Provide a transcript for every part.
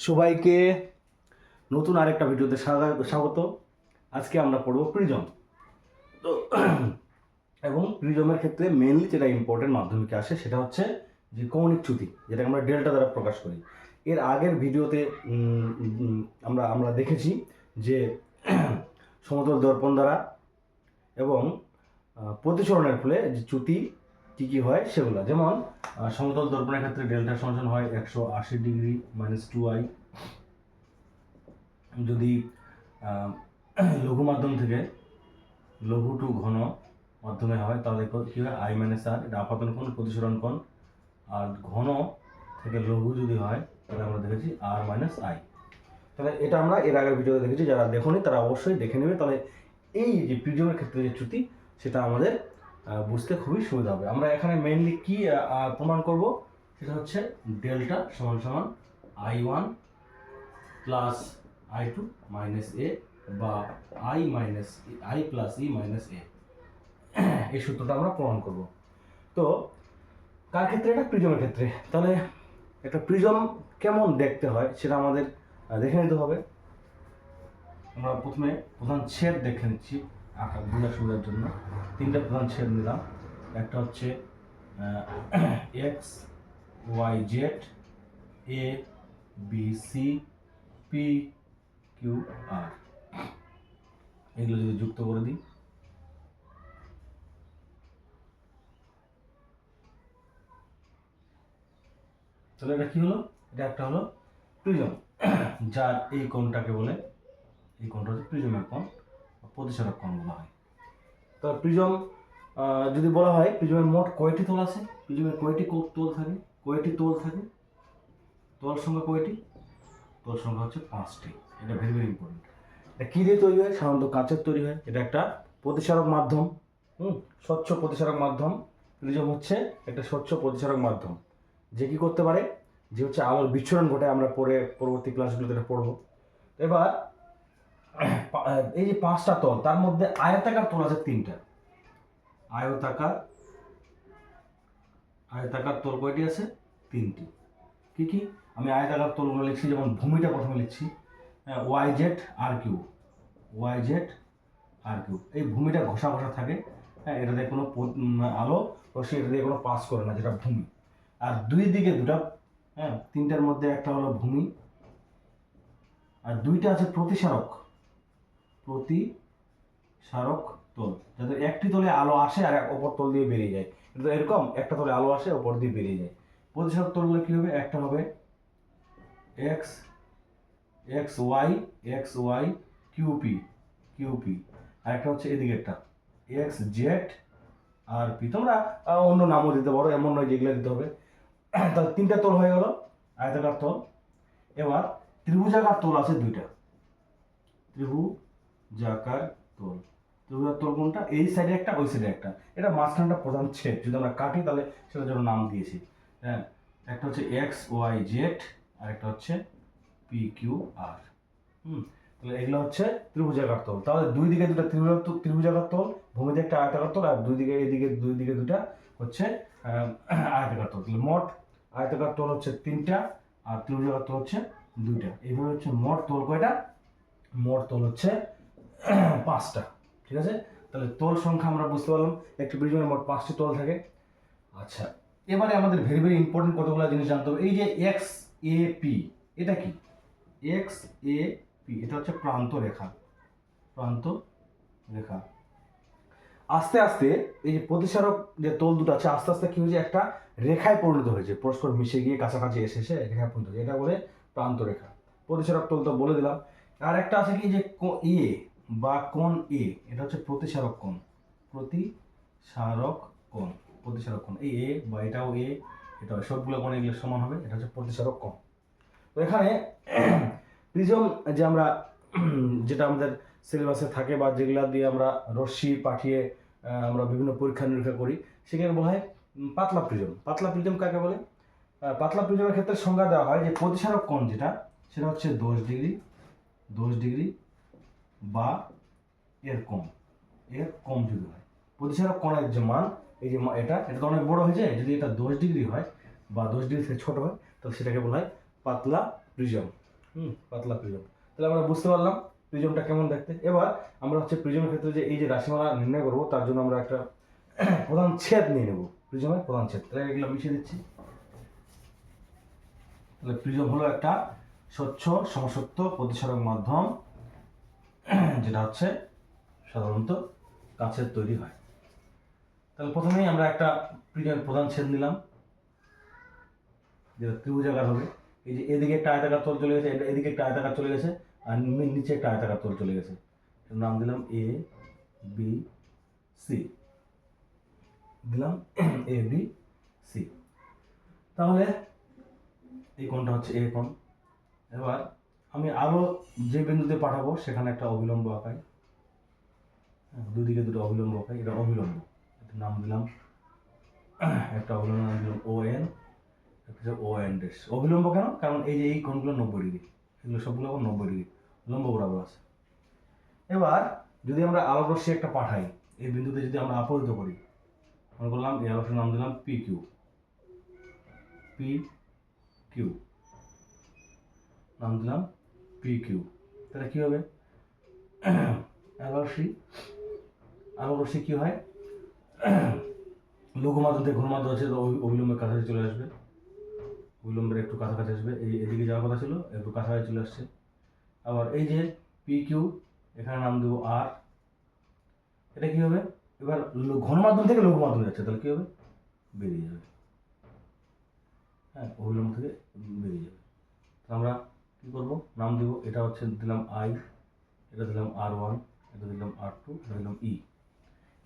সবাইকে নতুন আরেকটা ভিডিওতে স্বাগত। আজকে আমরা পড়ব প্রিজম। তো এবং প্রিজমের ক্ষেত্রে মেনলি যেটা ইম্পর্টেন্ট মাধ্যমিকে আসে সেটা হচ্ছে যে কৌণিক চ্যুতি, যেটাকে আমরা ডেল্টা দ্বারা প্রকাশ করি। এর আগের ভিডিওতে আমরা দেখেছি যে সমতল দর্পণ দ্বারা এবং প্রতিসরণের ফলে যে চ্যুতি কী কী হয় সেগুলো, যেমন সমতল দর্পণের ক্ষেত্রে ডেল্টা সমান হয় 180 ডিগ্রি -2i। যদি লঘু মাধ্যম থেকে লঘু টু ঘন মাধ্যমে হয় তাহলে কী হয় i - r, এটা আপাতন কোণ, প্রতিসরণ কোণ। আর ঘন থেকে লঘু যদি হয় তাহলে আমরা দেখেছি r - i। তাহলে এটা আমরা এর আগের ভিডিওতে দেখেছি, যারা দেখোনি তারা অবশ্যই দেখে নেবে। তাহলে এই যে প্রিজমের ক্ষেত্রে যে চ্যুতি সেটা আমাদের বুঝতে খুবই সুবিধা হবে। আমরা এখানে মেইনলি কি প্রমাণ করব, সেটা হচ্ছে ডেল্টা সমান সমান i1 প্লাস i2 মাইনাস এ বা i plus E minus A, এই সূত্রটা আমরা প্রমাণ করব। তো কার ক্ষেত্রে? এটা প্রিজমের ক্ষেত্রে। তাহলে একটা প্রিজম কেমন দেখতে হয় সেটা আমাদের দেখে নিতে হবে। আমরা প্রথমে প্রধান ছেদ দেখে নিচ্ছি আঁকা বোঝার সুবিধার জন্য। তিনটা প্রধান ছেদ নিলাম। একটা হচ্ছে x Y Z, A B C P Q R, এগুলো যদি যুক্ত করে দিই তাহলে এটা কি হলো? এটা একটা হলো প্রিজম, যার এই কোণটাকে বলে, এই কোণটা হচ্ছে প্রিজমের কোণ, প্রতিসরক কোণ বলা হয়। তো প্রিজম যদি বলা হয় প্রিজমের মোট কয়টি তল আছে, প্রিজমের কয়টি তল থাকে, কয়টি তল থাকে, তল সংখ্যা কয়টি? তল সংখ্যা হচ্ছে 5টি। এটা ভেরি ভেরি ইম্পর্টেন্ট। এটা কী দিয়ে তৈরি হয়? সাধারণত কাঁচের তৈরি হয়। এটা একটা প্রতিসারক মাধ্যম, স্বচ্ছ প্রতিসারক মাধ্যম। প্রিজম হচ্ছে একটা স্বচ্ছ প্রতিসারক মাধ্যম, যে কি করতে পারে, যে হচ্ছে আলোর বিচ্ছুরণ ঘটে। আমরা পরবর্তী ক্লাসগুলোতে এটা পড়বো। এবার এই যে 5টা তল, তার মধ্যে আয়তাকার তল আছে 3টা। আয়তাকার তল কয়টি আছে? 3টি। কি কি? আমি আয়তাকার তলগুলো লিখছি, যেমন ভূমিটা প্রথমে লিখছি, ওয়াই জেড আর কিউ, ওয়াই জেড আর কিউ। এই ভূমিটা ঘষা ঘষা থাকে, হ্যাঁ, এটাতে কোনো আলো রশ্মি এটা দিয়ে কোনো পাস করে না, যেটা ভূমি। আর দুই দিকে দুটা, হ্যাঁ, 3টার মধ্যে একটা হলো ভূমি, আর 2টা আছে প্রতিসারক তল, যাদের একটি তলে আলো আসে আর অপর তল দিয়ে বেরিয়ে যায়। কিন্তু এরকম একটা তলে আলো আসে, অপর দিয়ে বেরিয়ে যায়। প্রতিসারক তলগুলো কি হবে? একটা হবে এক্স ওয়াই কিউপি, আর একটা হচ্ছে এদিকে একটা এক্স জেড আর পি। তোমরা অন্য নামও দিতে পারো, এমন নয় যেগুলো দিতে হবে। তাহলে 3টা তল হয়ে গেল, আয়তাকার তল। এবার ত্রিভুজাকার তল আছে 2টা, ত্রিভুজাকার তল কোনটা? এই সাইডে একটা, ওই সাইডে একটা। এটা মাঝখানটা প্রধান ছেদ, যদি আমরা কাটি তাহলে সেটার জন্য নাম দিয়েছি। হ্যাঁ, একটা হচ্ছে এক্স ওয়াই জেড আর একটা হচ্ছে পি কিউ আর। তাহলে এগুলো হচ্ছে ত্রিভুজাকার তল। তাহলে দুই দিকে দুটা ত্রিভুজাকার তল, ভূমিতে একটা আয়তাকার তল, আর দুই দিকে দুটা হচ্ছে আয়তাকার তল। তাহলে মোট আয়তাকার তল হচ্ছে 3টা আর ত্রিভুজাকার তল হচ্ছে 2টা। এইভাবে হচ্ছে মোট তল কয়টা? মোট তল হচ্ছে 5টা। ঠিক আছে? তাহলে তল সংখ্যা আমরা বুঝতে পারলাম, একটি প্রিজমের মোট 5টি তল থাকে। আচ্ছা, এবারে আমাদের ভেরি ভেরি ইম্পর্টেন্ট কতগুলো জিনিস জানতে হবে। এই যে এক্স এ পি, এটা কি? এক্স এ পি, এটা হচ্ছে প্রান্ত রেখা। আস্তে আস্তে এই যে প্রতিসারক যে তল দুটো আছে, আস্তে আস্তে কি হয়েছে? একটা রেখায় পরিণত হয়েছে, পরস্পর মিশে গিয়ে কাছাকাছি এসে রেখায় পরিণত হয়েছে। এটা বলে প্রান্ত রেখা। প্রতিসারক তল তো বলে দিলাম। আর একটা আছে কি, যে এ বা কোণ এ, এটা হচ্ছে প্রতিসারক কোণ। এই এ বা এটাও এ, এটা সবগুলো কোণ এগুলো সমান হবে, এটা হচ্ছে প্রতিসারক কোণ। তো এখানে প্রিজম যে আমরা যেটা আমাদের সিলেবাসে থাকে বা যেগুলা দিয়ে আমরা রশ্মি পাঠিয়ে আমরা বিভিন্ন পরীক্ষা নিরীক্ষা করি, সেখানে বলা হয় পাতলা প্রিজম। পাতলা প্রিজম কাকে বলে? পাতলা প্রিজমের ক্ষেত্রে সংজ্ঞা দেওয়া হয় যে প্রতিসারক কোণ যেটা, সেটা হচ্ছে 10 ডিগ্রি বা এর কম যদি হয়। প্রতিসারক কোণের যে মান, এই যে এটা তো অনেক বড় হয়ে যায়, যদি এটা 10 ডিগ্রি হয় বা 10 ডিগ্রি থেকে ছোট হয় তাহলে সেটাকে বলা হয় পাতলা প্রিজম। পাতলা প্রিজম। তাহলে আমরা বুঝতে পারলাম প্রিজমটা কেমন দেখতে। এবার আমরা হচ্ছে প্রিজমের ক্ষেত্রে যে এই যে রাশিমালা নির্ণয় করবো তার জন্য আমরা একটা প্রধান ছেদ নিয়ে নেব, প্রিজমের প্রধান ছেদ। তাহলে এগুলো মিশিয়ে দিচ্ছি। তাহলে প্রিজম হলো একটা স্বচ্ছ সমসত্ব প্রতিসরক মাধ্যম, যেটা হচ্ছে সাধারণত কাঁচের তৈরি হয়। তাহলে প্রথমেই আমরা একটা প্রিজমের প্রধান ছেদ নিলাম, যেটা ত্রিভুজাকার হবে। এই যে এদিকে একটা আয়তাকার তল চলে গেছে, এদিকে একটা আয়তাকার চলে গেছে, আর নিচে একটা আয়তাকার তল চলে গেছে। নাম দিলাম এ বি সি, দিলাম এ বি সি। তাহলে এই কোণটা হচ্ছে এ কোণ। এবার আমি আরো যে বিন্দুতে পাঠাবো সেখানে একটা অবিলম্ব আঁকাই, দুদিকে দুটো অবিলম্ব আঁকাই। এটা অবিলম্ব, এটার নাম দিলাম, একটা অবিলম্ব নাম দিলাম ও এন, একটা ও এন ড্যাশ। অবিলম্ব কেন? কারণ এই যে এই কোণগুলো 90 ডিগ্রি, এগুলো সবগুলো 90 ডিগ্রি লম্ব বরাবর আছে। এবার যদি আমরা আলোক রশ্মি একটা পাঠাই, এই বিন্দুতে যদি আমরা আপতিত করি, মনে করলাম এই আলোকটার নাম দিলাম পি কিউ, পি কিউ নাম দিলাম পি কিউ। তাহলে কি হবে? আলোক রশ্মি কি হয়, লঘু মাধ্যম থেকে ঘন মাধ্যম আছে, অবিলম্বের কাছাকাছি চলে আসবে, অবিলম্বের একটু কাছাকাছি আসবে, এই এদিকে যাওয়ার কথা ছিল একটু কাছাকাছি চলে আসছে। আবার এই যে পি কিউ, এখানে নাম দেবো আর। এটা কি হবে? এবার ঘন মাধ্যম থেকে লঘু মাধ্যমে যাচ্ছে, তাহলে কি হবে? বেরিয়ে যাবে। হ্যাঁ, অবিলম্ব থেকে বেরিয়ে যাবে। আমরা কি করব? নাম দেব, এটা হচ্ছে দিলাম আই, এটা দিলাম R1, এটা দিলাম R2, এটা দিলাম ই।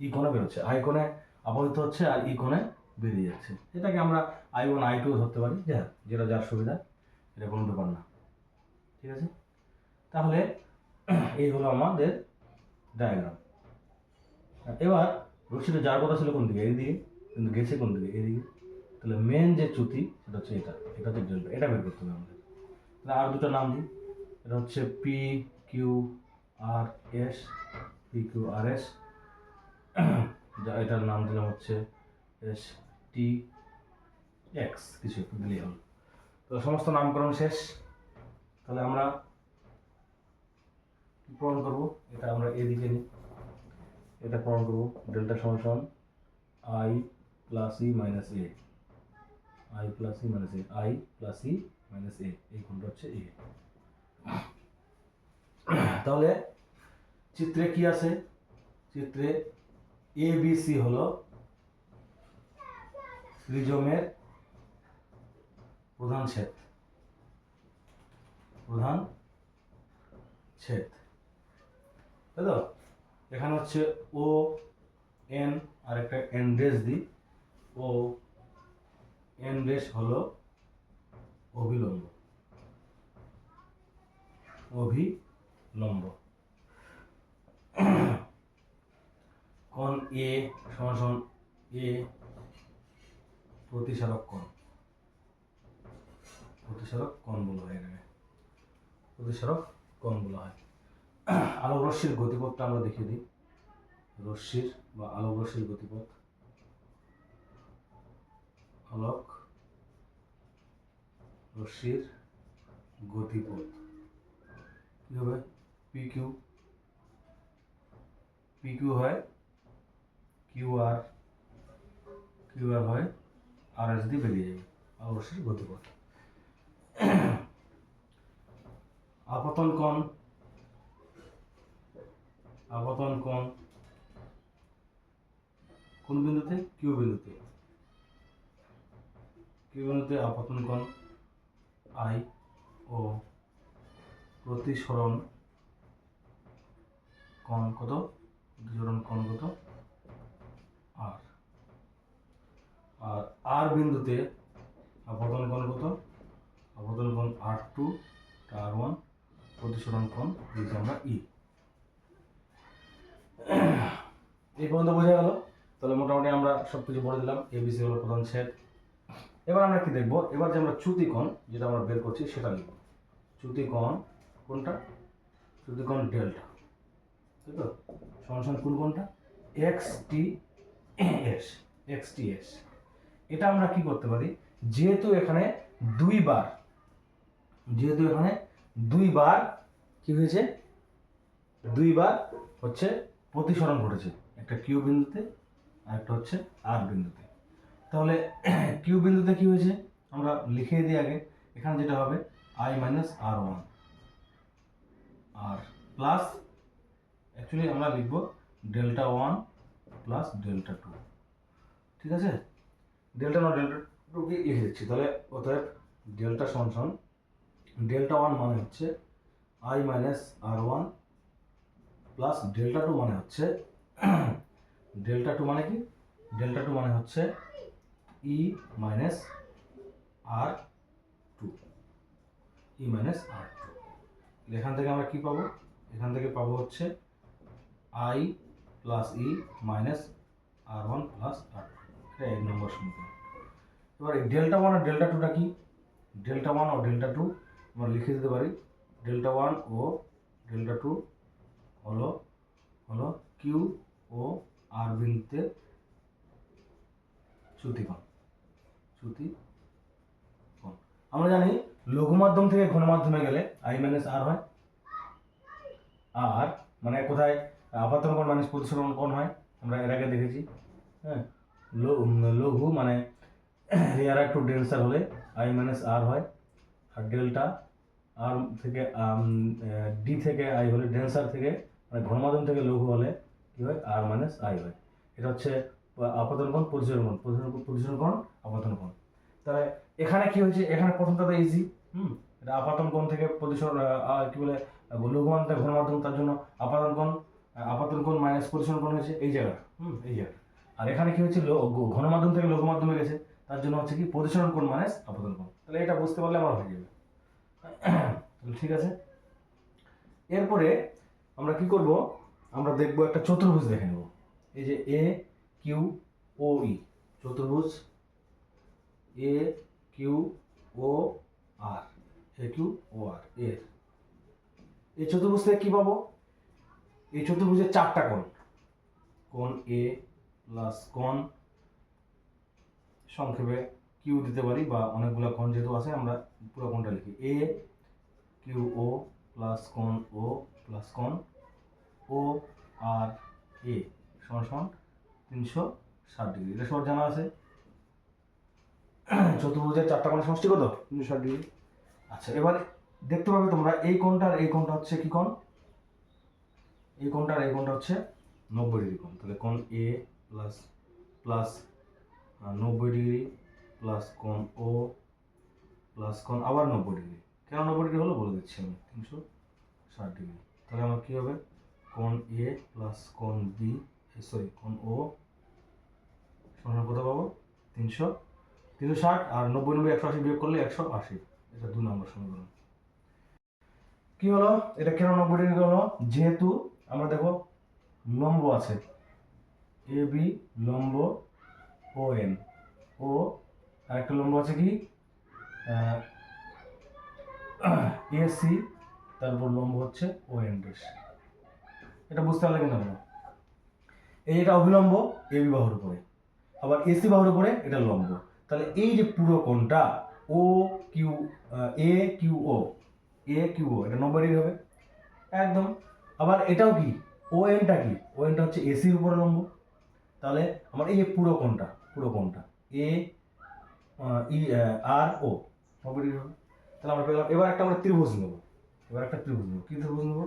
ই কোণে বেরোচ্ছে, আই কোণে আপতিত হচ্ছে আর ই কোণে বেরিয়ে যাচ্ছে। এটাকে আমরা I1 I2 ধরতে পারি, যেটা যার সুবিধা, এটা কোনো ব্যাপার না। ঠিক আছে? তাহলে এই হলো আমাদের ডায়াগ্রাম। এবার রশ্মিটা যার কথা ছিল কোন দিকে? এইদিকে, কিন্তু গেছে কোন দিকে? এইদিকে। তাহলে মেন যে চ্যুতি সেটা হচ্ছে এটা, এটা হচ্ছে ডেল্টা, এটা বের করতে হবে আমাদের। তাহলে আর দুটো নাম দিই, এটা হচ্ছে P Q R S, P Q R S, যা এটার নাম দিলাম হচ্ছে এস টি এক্স, কিছু একটু দিলেই হলো। তো সমস্ত নামকরণ শেষ। তাহলে আমরা কি প্রমাণ করবো? এটা আমরা এদিকে নিই, এটা প্রমাণ করবো ডেল্টা সমান I plus E minus A, I plus E minus A, I plus E minus A, এই কোণটা হচ্ছে এ। তাহলে চিত্রে কি আছে? চিত্রে এ বি সি হলো প্রিজমের প্রধান ছেদ, প্রধান ছেদ, তাই তো? এখানে হচ্ছে ও এন আর একটা এন ড্যাশ দিই, ও এন ড্যাশ হলো অভিলম্ব, অভিলম্ব। কোণ এ সমান এ প্রতিসারক কোণ, প্রতিসারক কোণ বলা হয় এটাকে, প্রতিসারক কোণ বলা হয়। আলোক রশ্মির গতিপথটা আমরা দেখিয়ে দিই, রশ্মির বা আলোক রশ্মির গতিপথ, আলোক রশ্মির গতিপথ কি হবে? পি কিউ, পি কিউ হয় কিউ আর, কিউ আর হয় আর এস দিয়ে বেরিয়ে যাবে, আলোক রশ্মির গতিপথ। আপতন কোণ, আপতন কোণ কোন বিন্দুতে? কিউ বিন্দুতে, কিউ বিন্দুতে আপতন কোণ আই ও প্রতিসরণ কোণ কত? প্রতিসরণ কোণ কত? আর। আর আর বিন্দুতে আপতন কোণ কত? আপতন কোণ R2, R1, প্রতিসরণ কোণ দিয়েছি আমরা ই। এই পর্যন্ত বোঝা গেল? তাহলে মোটামুটি আমরা সব কিছু বলে দিলাম, এবিসি হলো প্রধান ছেদ। এবার আমরা কি দেখবো? এবার যে আমরা চ্যুতি কোণ যেটা আমরা বের করছি সেটা লিখব। চ্যুতি কোণ কোনটা? চ্যুতি কোণ ডেল্টা, তাই তো? সমান কোন কোণটা? X T S, x T S. এটা আমরা কি করতে পারি? যেহেতু এখানে দুইবার দুইবার কি হয়েছে, দুইবার হচ্ছে প্রতিসরণ ঘটেছে, একটা কিউ বিন্দুতে আর একটা হচ্ছে আর বিন্দুতে। তাহলে কিউ বিন্দুতে কি হয়েছে আমরা লিখে দিই আগে, এখানে যেটা হবে I minus R one r plus, actually আমরা লিখব delta one plus delta two, ঠিক আছে, ডেল্টা ওয়ান ডেল্টা টুকে লিখে দিচ্ছি। তাহলে অতএব ডেল্টা সমান সমান ডেল্টা ওয়ান মানে হচ্ছে I minus R one plus delta two মানে হচ্ছে ডেল্টা টু মানে কি, ডেল্টা টু মানে হচ্ছে E minus R two, E minus R two. এখান থেকে আমরা কি পাবো, এখান থেকে পাবো হচ্ছে I plus E minus R one plus R two, এটা 1 নম্বর সমীকরণ। এবার এই ডেল্টা ওয়ান আর ডেল্টা টুটা কি, ডেল্টা ওয়ান ও ডেল্টা টু আমরা লিখে দিতে পারি, ডেল্টা ওয়ান ও ডেল্টা টু হলো হলো কিউ ও আর বিন্দুতে চ্যুতিকোণ, চ্যুতিকোণ। আমরা জানি লঘু মাধ্যম থেকে ঘন মাধ্যমে গেলে আই মাইনাস আর হয়, আর মানে কোথায় আপাতন কোণ মাইনাস প্রতিসরণ কোণ হয়, আমরা এর আগে দেখেছি। হ্যাঁ, লঘু মানে রেয়ার একটু ডেন্সার হলে আই মাইনাস আর হয়, আর ডেল্টা আর থেকে ডি থেকে আই হলে ডেন্সার থেকে মানে ঘন মাধ্যম থেকে লঘু হলে কি হয় আর মাইনাস আই হয়। এটা হচ্ছে আপাতন কোণ প্রতিসরণ কোণ, প্রতিসরণ কোণ আপাতন কোণ। তাহলে এখানে কি হয়েছে, এখানে প্রথমটা তো ইজি, এটা আপাতন কোণ থেকে প্রতিসরণ কি বলে লঘু মাধ্যম থেকে ঘন মাধ্যম, তার জন্য আপাতন কোণ মাইনাস প্রতিসরণ কোণ হয়েছে এই জায়গা, এই জায়গা। আর এখানে কি হচ্ছে ঘন মাধ্যম থেকে লঘু মাধ্যমে গেছে, তার জন্য হচ্ছে কি প্রতিসরণ কোণ মাইনাস আপাতন কোণ। তাহলে এটা বুঝতে পারলে আমার হয়ে যাবে। ঠিক আছে, এরপরে আমরা কি করব, আমরা দেখব একটা চতুর্ভুজ দেখে নেব। এই যে এ কিউ ও ই চতুর্ভুজ, এ কিউ ও আর, এ কিউ ও আর এর এই চতুর্ভুজ থেকে কি পাবো, এই চতুর্ভুজের চারটা কোণ, কোণ এ প্লাস কোণ সংক্ষেপে কিউ দিতে পারি, বা অনেকগুলো কোণ যেহেতু আছে আমরা পুরো কোণটা লিখি, এ কিউ ও প্লাস কোণ ও প্লাস কোণ ও আর এ সমান সমান 360 ডিগ্রি। এটা সবার জানা আছে, চতুর্ভুজের চারটা কোণের সমষ্টি কত 360 ডিগ্রি। আচ্ছা, এবার দেখতে পাবে তোমরা এই কোণটা আর এই কোণটা হচ্ছে কি কোণ, এই কোণটা আর এই কোণটা হচ্ছে 90 ডিগ্রি কোণ। তাহলে কোণ এ প্লাস প্লাস 90 ডিগ্রি প্লাস কোণ ও প্লাস কোণ আবার 90 ডিগ্রি। কেন 90 ডিগ্রি হলো বলে দিচ্ছি আমি, 360 ডিগ্রি। তাহলে আমার কি হবে, কোণ এ প্লাস কোণ বি সরি কোণ ও সমান কত পাবো 360, আর 90 90 180 বিয়োগ করলে 180, এটা 2 নম্বর সমীকরণ। কি হলো, এটা কেন 90 ডিগ্রি হলো, যেহেতু আমরা দেখো লম্ব আছে এ বি লম্ব ও এন, ও আর একটা লম্ব আছে কি এসি, তারপর লম্ব হচ্ছে ও এন ড্যাশ। এটা বুঝতে পারলে কিনা বলো, এই এটা অভিলম্ব এ বি বাহুর উপরে, আবার এসি বাহুর উপরে এটা লম্ব। তাহলে এই যে পুরো কোণটা ও কিউ এ কিউ ও এটা 90 ডিগ্রি হবে একদম। আবার এটাও কি ও এনটা কি, ও এনটা হচ্ছে এসির উপরে লম্ব। তাহলে আমার এই পুরো কোণটা এ ই আর ও 90 ডিগ্রি হবে। তাহলে আমরা পেলাম। এবার একটা আমরা ত্রিভুজ নেব, কি ত্রিভুজ নেব,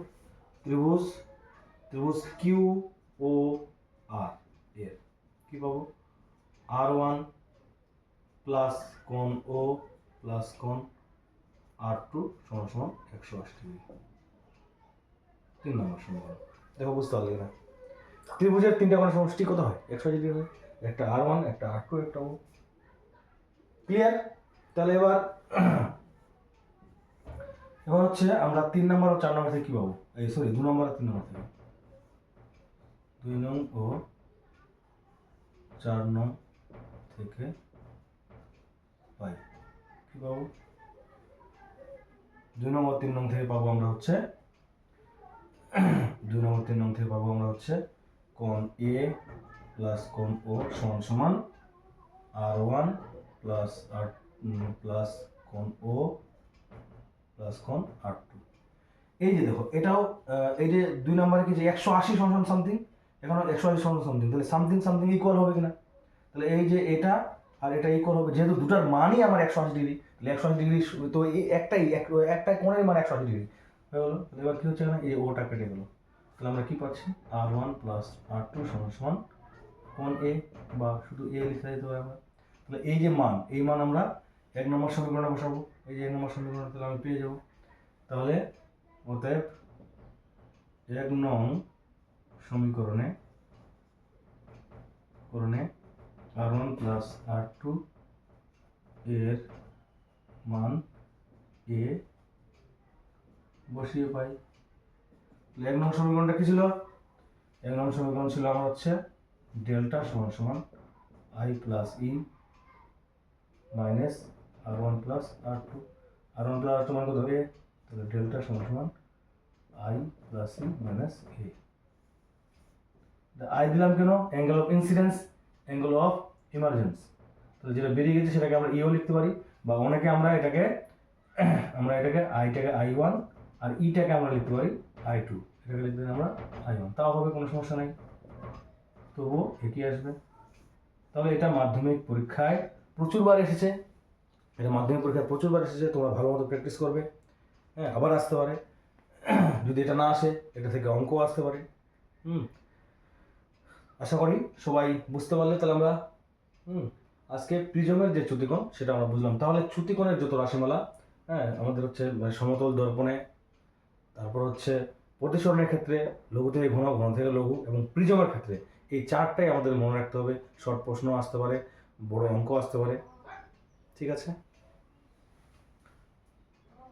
ত্রিভুজ কিউ ও আর এর কি পাবো, আর ওয়ান প্লাস কোণ ও প্লাস কোণ আর টু সমান সমান 180 ডিগ্রি, 3 নম্বর সমীকরণ। দেখো বুঝতে পারলে না, ত্রিভুজের তিনটা কোণের সমষ্টি কত হয় 180 ডিগ্রি হয়, একটা আর ওয়ান একটা আর টু একটা ও। ক্লিয়ার? তাহলে এবার হচ্ছে আমরা 3 নম্বর ও 4 নম্বর থেকে কি পাবো, এই সরি 2 নম্বর আর 3 নম্বর থেকে, 2 নং ও 4 নং থেকে পাই কি পাবো, 2 নং ও 3 নং থেকে পাবো আমরা হচ্ছে 2 নং ও 3 নং থেকে পাবো আমরা হচ্ছে কোণ এ প্লাস কোণ ও সমান সমান আর ওয়ান প্লাস কোণ ও প্লাস কোণ আর টু। এই যে দেখো এটাও এই যে 2 নম্বরে কি যে 180 সমান সামথিং, এখানে 180 সমান সামথিং, তাহলে সামথিং সামথিং ইকুয়াল হবে কিনা, তাহলে এই যে এটা আর এটা ইকুয়াল হবে, যেহেতু দুটার মানই আমার 180 ডিগ্রি, তাহলে 180 ডিগ্রি তো এই একটা কোণের মান 180 ডিগ্রি হয়ে গেলো। তাহলে এবার কি হচ্ছে এখানে এই ওটা কেটে গেলো, তাহলে আমরা কি পাচ্ছি R1 প্লাস R2 সমান সমান কোণ এ, বা শুধু এ লিখে দিতে পারি আমরা। তাহলে এই যে মান, এই মান আমরা 1 নম্বর সমীকরণে বসাবো, এই যে 1 নম্বর সমীকরণ, তাহলে আমি পেয়ে যাবো। তাহলে অতএব 1 নং সমীকরণে R1 প্লাস R2 এর মান এ বসিয়ে পাই। 1 নং সমীকরণটা কি ছিল? 1 নং সমীকরণ ছিল আমার হচ্ছে ডেল্টা সমান সমান I plus E minus R1 plus R2, R1 plus R2 মান কত এ, তাহলে ডেল্টা সমান সমান I plus E minus A. I দিলাম কেন? Angle of incidence, angle of emergence, তাহলে যেটা বেরিয়ে গেছে সেটাকে আমরা ইও লিখতে পারি, বা অনেকে আমরা এটাকে আইটাকে I1 আর ইটাকে আমরা লিখতে পারি I2, এটাকে লিখতে পারি আমরা I1, তাও হবে, কোনো সমস্যা নাই, তবুও একই আসবে। তাহলে এটা মাধ্যমিক পরীক্ষায় প্রচুরবার এসেছে, তোমরা ভালো মতো প্র্যাকটিস করবে, হ্যাঁ আবার আসতে পারে, যদি এটা না আসে এটা থেকে অঙ্ক আসতে পারে। আশা করি সবাই বুঝতে পারলে। তাহলে আমরা আজকে প্রিজমের যে চ্যুতিকোণ সেটা আমরা বুঝলাম। তাহলে চ্যুতিকোণের যত রাশিমালা, হ্যাঁ আমাদের হচ্ছে সমতল দর্পণে, তারপর হচ্ছে প্রতিসরণের ক্ষেত্রে লঘু থেকে ঘন, ঘন থেকে লঘু, এবং প্রিজমের ক্ষেত্রে এই চারটাই আমাদের মনে রাখতে হবে। শর্ট প্রশ্ন আসতে পারে, বড় অঙ্ক আসতে পারে, ঠিক আছে।